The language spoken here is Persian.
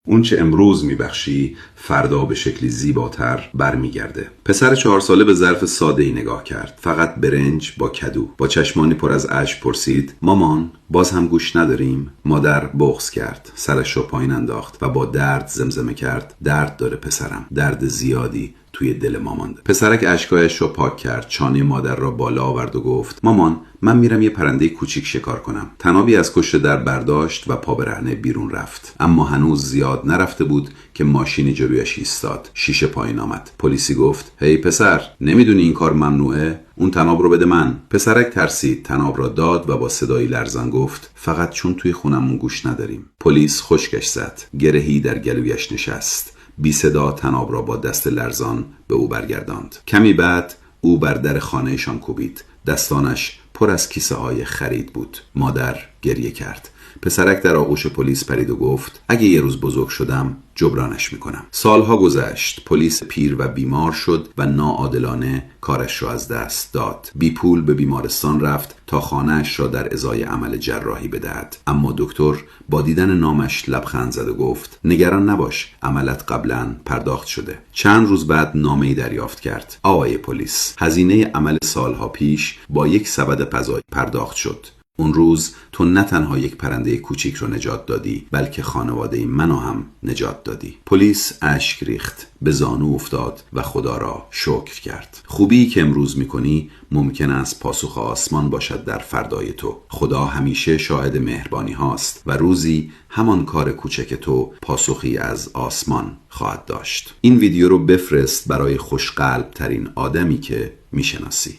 اون چه امروز میبخشی فردا به شکلی زیباتر برمیگرده. پسر 4 ساله به ظرف ساده‌ای نگاه کرد، فقط برنج با کدو. با چشمانی پر از اشک پرسید: مامان باز هم گوش نداریم؟ مادر بغض کرد، سرش رو پایین انداخت و با درد زمزمه کرد: درد داره پسرم، درد زیادی توی دل ما مانده. پسرک اشکایش رو پاک کرد، چانه مادر را بالا آورد و گفت: مامان من میرم یه پرنده کوچیک شکار کنم. طنابی از پشت در برداشت و پا برهنه بیرون رفت، اما هنوز زیاد نرفته بود که ماشینی جلویش ایستاد. شیشه پایین آمد. پلیسی گفت: هی پسر، نمیدونی این کار ممنوعه؟ اون طناب رو بده من. پسرک ترسید، طناب را داد و با صدایی لرزان گفت: فقط چون توی خونمون گوش نداریم. پلیس خشکش زد، گرهی در گلویش نشست. بی صدا طناب را با دست لرزان به او برگرداند. کمی بعد او بر در خانهشان کوبید. دستانش پر از کیسه های خرید بود. مادر گریه کرد. پسرک در آغوش پلیس پرید و گفت: اگه یه روز بزرگ شدم جبرانش میکنم. سالها گذشت. پلیس پیر و بیمار شد و ناعادلانه کارش را از دست داد. بی پول به بیمارستان رفت تا خانه‌اش را در ازای عمل جراحی بدهد، اما دکتر با دیدن نامش لبخند زد و گفت: نگران نباش، عملت قبلا پرداخت شده. چند روز بعد نامه‌ای دریافت کرد: آقای پلیس، هزینه عمل سالها پیش با یک سبد قضایی پرداخت شد. اون روز تو نه تنها یک پرنده کوچیک رو نجات دادی، بلکه خانواده منو هم نجات دادی. پلیس اشک ریخت، به زانو افتاد و خدا را شکر کرد. خوبی که امروز میکنی ممکن است پاسخ آسمان باشد در فردای تو. خدا همیشه شاهد مهربانی هاست و روزی همان کار کوچک تو پاسخی از آسمان خواهد داشت. این ویدیو رو بفرست برای خوشقلب ترین آدمی که میشناسی.